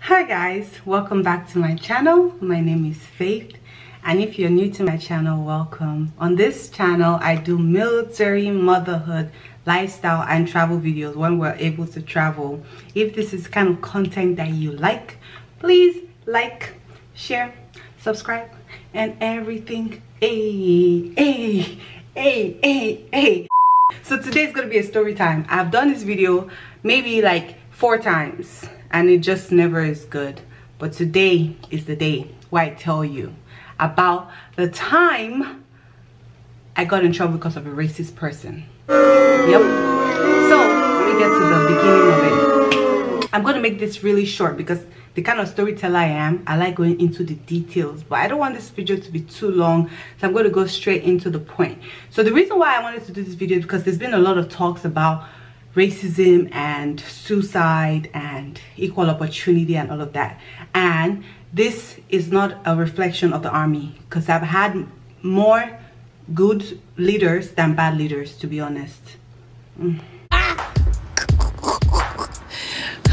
Hi guys, welcome back to my channel. My name is Faith, and if you're new to my channel, welcome. On this channel I do military, motherhood, lifestyle and travel videos when we're able to travel. If this is kind of content that you like, please like, share, subscribe and everything. Hey. So today's gonna be a story time. I've done this video maybe like 4 times and it just never is good, but today is the day where I tell you about the time I got in trouble because of a racist person. Yep. So let me get to the beginning of it. I'm going to make this really short because the kind of storyteller I am, I like going into the details, but I don't want this video to be too long, so I'm going to go straight into the point. So the reason why I wanted to do this video is because there's been a lot of talks about racism and suicide and equal opportunity and all of that, and this is not a reflection of the army, because I've had more good leaders than bad leaders, to be honest.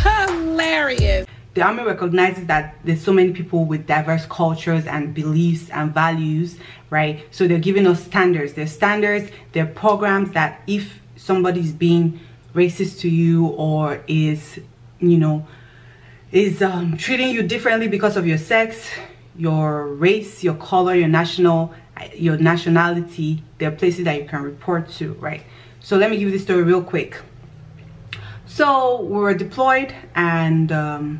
Hilarious. The army recognizes that there's so many people with diverse cultures and beliefs and values, right? So they're giving us standards. There's standards, there are programs that if somebody's being racist to you or is, you know, is treating you differently because of your sex, your race, your color, your nationality, there are places that you can report to, right? So let me give you this story real quick. So we were deployed, and a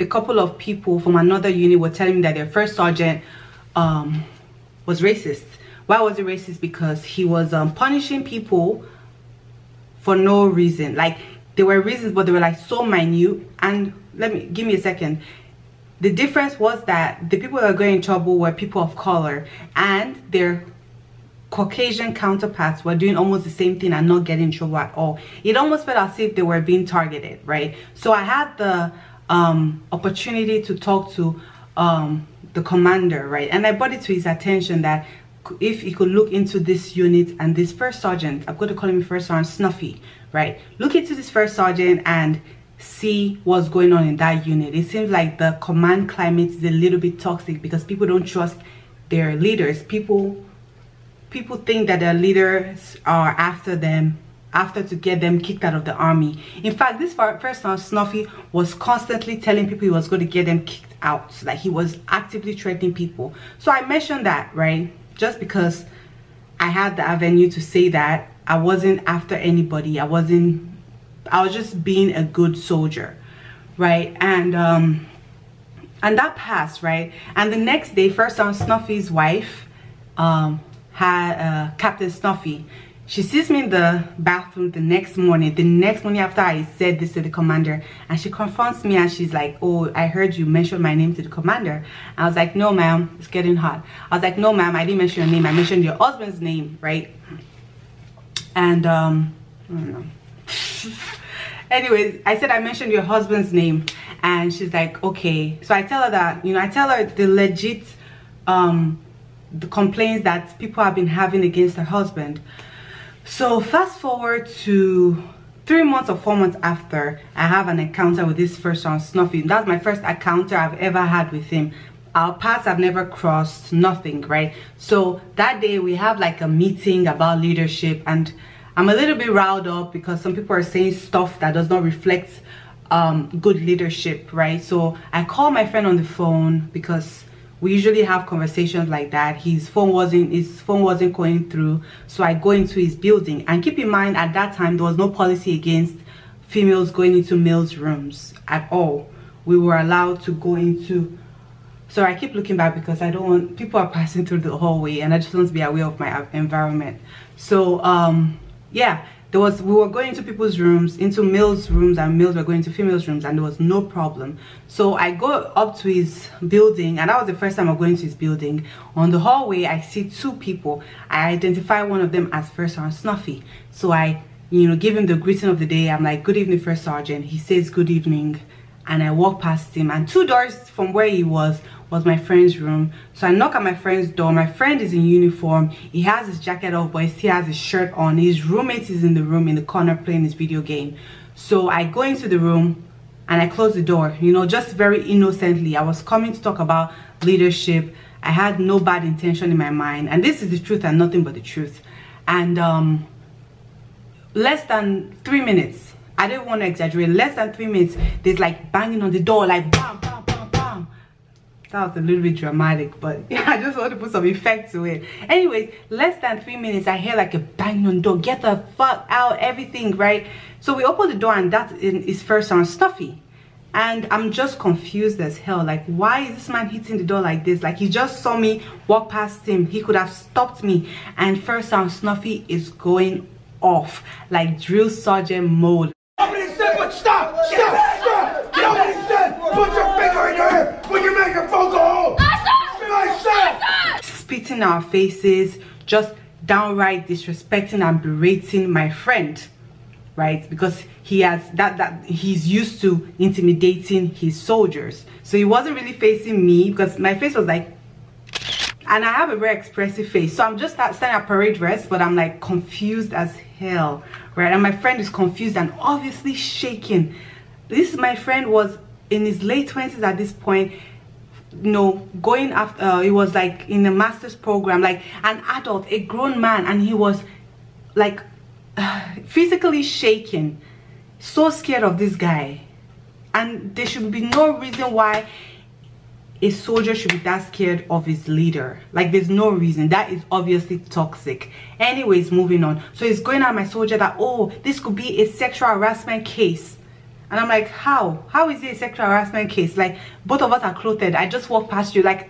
couple of people from another unit were telling me that their first sergeant was racist. Why was he racist? Because he was punishing people for no reason. Like, there were reasons, but they were like so minute. And give me a second. The difference was that the people that were going in trouble were people of color, and their Caucasian counterparts were doing almost the same thing and not getting in trouble at all. It almost felt as if they were being targeted, right? So I had the opportunity to talk to the commander, right? And I brought it to his attention that if he could look into this unit and this first sergeant, I'm going to call him first sergeant Snuffy, right? Look into this first sergeant and see what's going on in that unit. It seems like the command climate is a little bit toxic because people don't trust their leaders. People think that their leaders are after to get them kicked out of the army. In fact, this first sergeant Snuffy was constantly telling people he was going to get them kicked out. Like, he was actively threatening people. So I mentioned that, right? Just because I had the avenue to say that. I wasn't after anybody. I was just being a good soldier, right? And that passed, right? And the next day, first on Snuffy's wife had Captain Snuffy. She sees me in the bathroom the next morning after I said this to the commander, and she confronts me and she's like, "Oh, I heard you mention my name to the commander." I was like, "No ma'am, it's getting hot." I was like, "No ma'am, I didn't mention your name. I mentioned your husband's name, right?" And I don't know. Anyways, I said I mentioned your husband's name, and she's like, "Okay." So I tell her that, you know, I tell her the legit the complaints that people have been having against her husband. So fast forward to 3 months or 4 months after, I have an encounter with this first sergeant Snuffy. That's my first encounter I've ever had with him. Our paths have never crossed, nothing, right? So that day we have like a meeting about leadership, and I'm a little bit riled up because some people are saying stuff that does not reflect good leadership, right? So I call my friend on the phone because we usually have conversations like that. His phone wasn't going through, so I go into his building. And keep in mind, at that time there was no policy against females going into males' rooms at all. We were allowed to go into, so I keep looking back because I don't want, people are passing through the hallway and I just want to be aware of my environment. So yeah, we were going into people's rooms, into males' rooms, and males were going to females' rooms, and there was no problem. So I go up to his building, and that was the first time I'm going to his building. On the hallway, I see 2 people. I identify one of them as First Sergeant Snuffy. So I, you know, give him the greeting of the day. I'm like, "Good evening, First Sergeant." He says, "Good evening." And I walk past him, and 2 doors from where he was my friend's room. So I knock at my friend's door. My friend is in uniform. He has his jacket off, but he still has his shirt on. His roommate is in the room in the corner playing his video game. So I go into the room, and I closed the door, you know, just very innocently. I was coming to talk about leadership. I had no bad intention in my mind, and this is the truth and nothing but the truth. And less than 3 minutes, I didn't want to exaggerate, less than 3 minutes, there's like banging on the door, like bam, bam, bam, bam. That was a little bit dramatic, but yeah, I just want to put some effect to it. Anyways, less than 3 minutes, I hear like a banging on the door, get the fuck out, everything, right? So we open the door, and that is first sound Snuffy. And I'm just confused as hell. Like, why is this man hitting the door like this? Like, he just saw me walk past him. He could have stopped me. And first sound Snuffy is going off like drill sergeant mode. Nobody said, but stop! Stop! Stop! Nobody said, put your finger in your ear when you make a phone call! Spitting our faces, just downright disrespecting and berating my friend, right? Because he has he's used to intimidating his soldiers. So he wasn't really facing me, because my face was like, and I have a very expressive face, so I'm just standing at parade rest, but I'm like confused as hell, right? And my friend is confused and obviously shaking. This my friend was in his late 20s at this point, you know, going after he was like in a master's program, like an adult, a grown man, and he was like physically shaking, so scared of this guy. And there should be no reason why a soldier should be that scared of his leader. Like, there's no reason. That is obviously toxic. Anyways, moving on. So he's going at my soldier that, oh, this could be a sexual harassment case. And I'm like, how is it a sexual harassment case? Like, both of us are clothed. I just walked past you. Like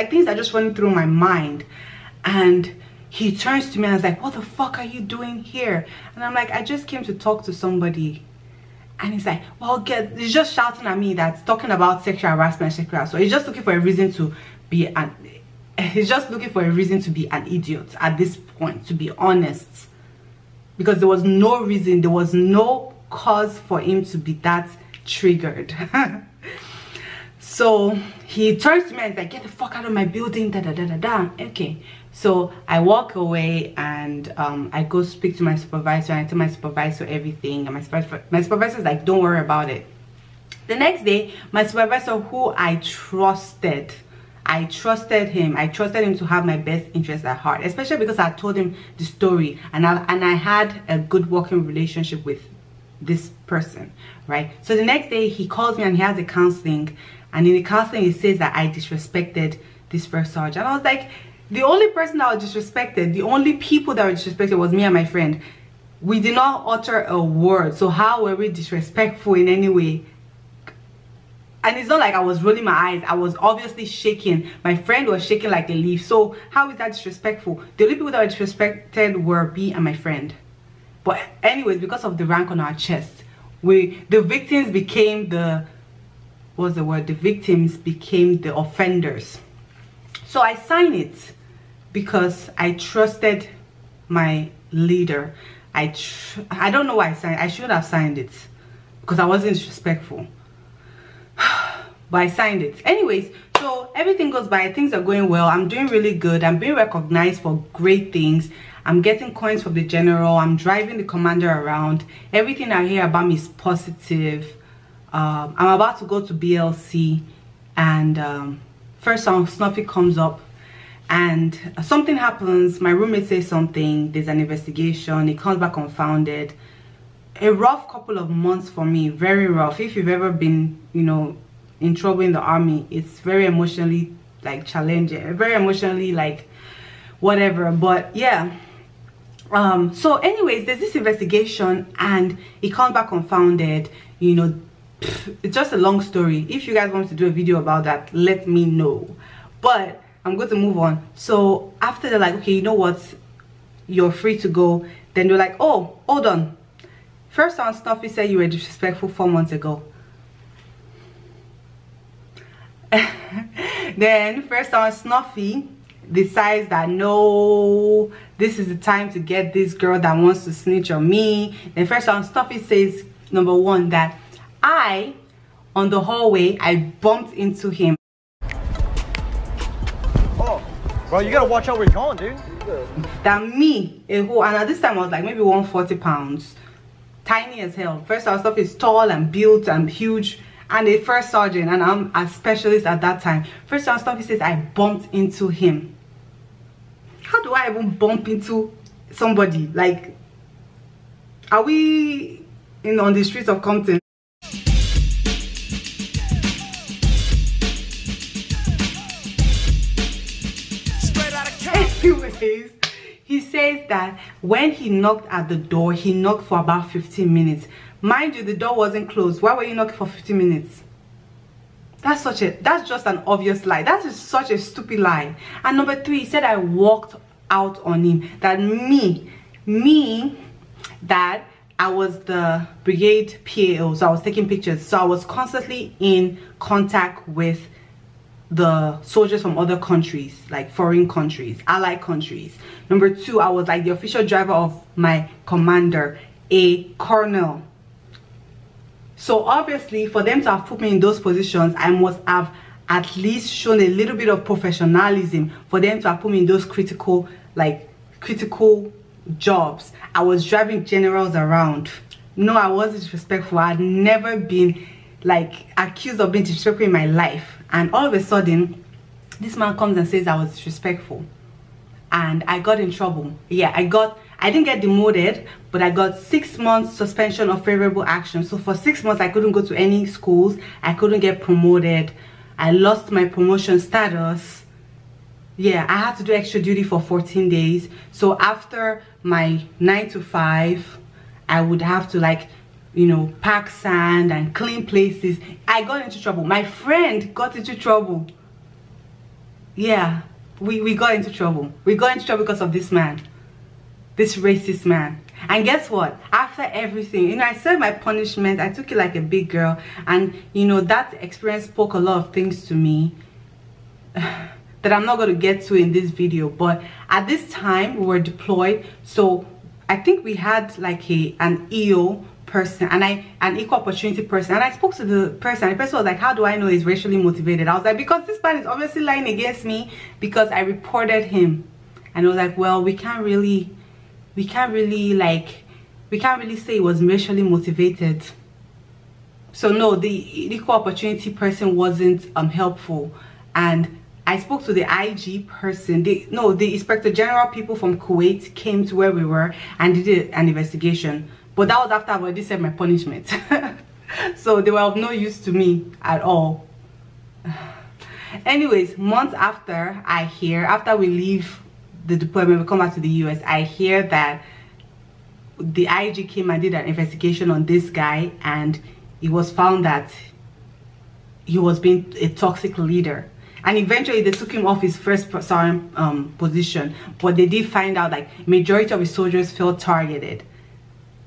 things are just running through my mind. And he turns to me and is like, what the fuck are you doing here? And I'm like, I just came to talk to somebody. And he's like, well, he's just shouting at me that's talking about sexual harassment, sexual assault. He's just looking for a reason to be an idiot at this point, to be honest. Because there was no reason, there was no cause for him to be that triggered. So he turns to me and he's like, get the fuck out of my building, da da da da da. Okay. So I walk away, and I go speak to my supervisor, and I tell my supervisor everything, and my supervisor is like, don't worry about it. The next day, my supervisor, who I trusted him to have my best interest at heart, especially because I told him the story, and I had a good working relationship with this person, right? So the next day he calls me and he has a counseling, and in the counseling he says that I disrespected this first sergeant. And I was like, the only person that was disrespected, the only people that were disrespected was me and my friend. We did not utter a word, so how were we disrespectful in any way? And it's not like I was rolling my eyes. I was obviously shaking. My friend was shaking like a leaf. So how is that disrespectful? The only people that were disrespected were me and my friend. But anyways, because of the rank on our chest, the victims became the offenders. So I signed it because I trusted my leader. I don't know why I signed it. I should have signed it because I wasn't disrespectful. But I signed it. Anyways, so everything goes by. Things are going well. I'm doing really good. I'm being recognized for great things. I'm getting coins from the general. I'm driving the commander around. Everything I hear about me is positive. I'm about to go to BLC, and first song Snuffy comes up, and something happens. My roommate says something. There's an investigation. It comes back confounded. A rough couple of months for me. Very rough. If you've ever been, you know, in trouble in the army, it's very emotionally like challenging, very emotionally like whatever. But yeah, so anyways, there's this investigation and it comes back confounded. You know, it's just a long story. If you guys want to do a video about that, let me know. But I'm going to move on. So after they're like, okay, you know what, you're free to go. Then they're like, oh, hold on, first on Snuffy said you were disrespectful 4 months ago. Then first on Snuffy decides that no, this is the time to get this girl that wants to snitch on me. Then first on Snuffy says, number one, that on the hallway I bumped into him. Oh, bro, you gotta watch out where you're going, dude. That me, and at this time I was like maybe 140 pounds, tiny as hell. First sergeant stuff is tall and built and huge, and a first sergeant, and I'm a specialist at that time. First sergeant stuff, he says I bumped into him. How do I even bump into somebody? Like, are we on the streets of Compton? Anyways, he says that when he knocked at the door, he knocked for about 15 minutes. Mind you, the door wasn't closed. Why were you knocking for 15 minutes? That's just an obvious lie. That is such a stupid lie. And number 3, he said I walked out on him. That that I was the brigade PAO, so I was taking pictures. So I was constantly in contact with the soldiers from other countries, like foreign countries, allied countries. Number 2, I was like the official driver of my commander, a colonel. So obviously for them to have put me in those positions, I must have at least shown a little bit of professionalism for them to have put me in those critical jobs. I was driving generals around. No, I wasn't disrespectful. I'd never been like accused of being disrespectful in my life. And all of a sudden, this man comes and says I was disrespectful, and I got in trouble. Yeah, I didn't get demoted, but I got 6 months suspension of favorable action. So for 6 months, I couldn't go to any schools. I couldn't get promoted. I lost my promotion status. Yeah, I had to do extra duty for 14 days. So after my 9 to 5, I would have to, like, you know, pack sand and clean places. I got into trouble. My friend got into trouble. Yeah, we got into trouble. We got into trouble because of this man, this racist man. And guess what? After everything, you know, I said my punishment, I took it like a big girl. And, you know, that experience spoke a lot of things to me that I'm not going to get to in this video. But at this time, we were deployed. So I think we had like an EO person and an equal opportunity person, and I spoke to the person. The person was like, how do I know he's racially motivated? I was like, because this man is obviously lying against me because I reported him. And I was like, well, we can't really say he was racially motivated. So no, the equal opportunity person wasn't helpful. And I spoke to the IG person. The Inspector General people from Kuwait came to where we were and did an investigation. But that was after I already said my punishment. So they were of no use to me at all. Anyways, months after, after we leave the deployment, we come back to the US, I hear that the IG came and did an investigation on this guy, and it was found that he was being a toxic leader. And eventually they took him off his first sergeant position, but they did find out like majority of his soldiers felt targeted.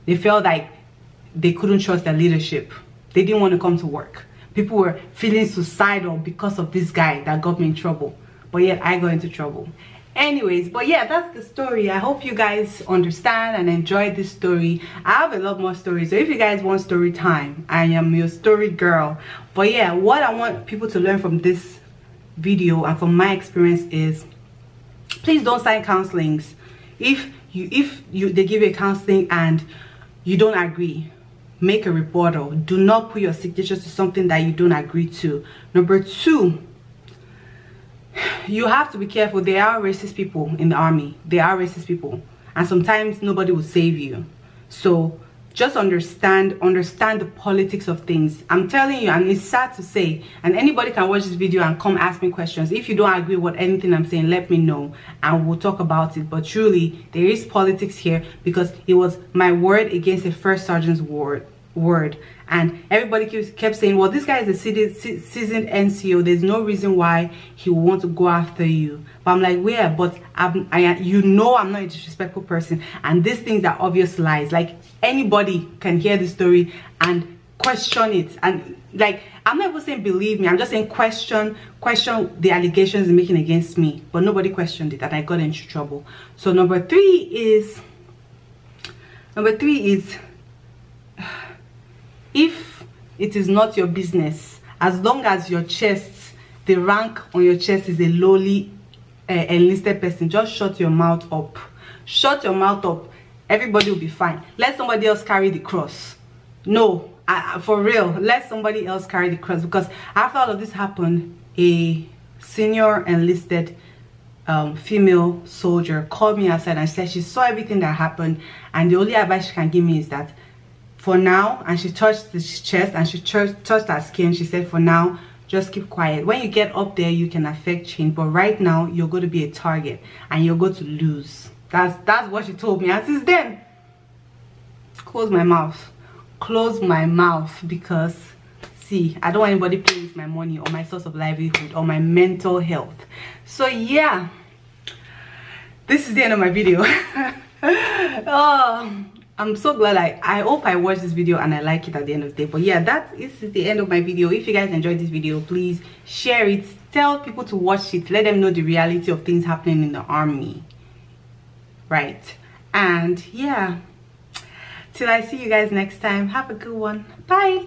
They felt like they couldn't trust their leadership. They didn't want to come to work. People were feeling suicidal because of this guy that got me in trouble. But yet I got into trouble. Anyways, but yeah, that's the story. I hope you guys understand and enjoy this story. I have a lot more stories. So if you guys want story time, I am your story girl. But yeah, what I want people to learn from this video and from my experience is, please don't sign counselings. If they give you a counseling and you don't agree, make a report. Or do not put your signatures to something that you don't agree to. Number 2, you have to be careful. There are racist people in the army. There are racist people, and sometimes nobody will save you. So just understand the politics of things. I'm telling you, and it's sad to say, and anybody can watch this video and come ask me questions. If you don't agree with anything I'm saying, let me know and we'll talk about it. But truly, there is politics here, because it was my word against the first sergeant's word. And everybody kept saying, well, this guy is a seasoned NCO. There's no reason why he will want to go after you. But I'm like, yeah, but you know I'm not a disrespectful person. And these things are obvious lies. Like, anybody can hear the story and question it. And like, I'm not even saying believe me. I'm just saying question the allegations they're making against me. But nobody questioned it, and I got into trouble. So number 3 is, if it is not your business, as long as your chest, the rank on your chest is a lowly enlisted person, just shut your mouth up. Shut your mouth up. everybody will be fine. Let somebody else carry the cross. No, for real, let somebody else carry the cross. Because after all of this happened, a senior enlisted female soldier called me outside and said she saw everything that happened, and the only advice she can give me is that for now, and she touched the chest and she touched her skin, she said for now, just keep quiet. When you get up there, you can affect change, but right now you're going to be a target and you're going to lose. That's what she told me. And since then, close my mouth, because see, I don't want anybody playing with my money or my source of livelihood or my mental health. So yeah, this is the end of my video. Oh, I'm so glad. I hope I watched this video and I like it at the end of the day. But yeah, that is the end of my video. If you guys enjoyed this video, please share it, tell people to watch it, let them know the reality of things happening in the army, right? And yeah, till I see you guys next time, have a good one. Bye.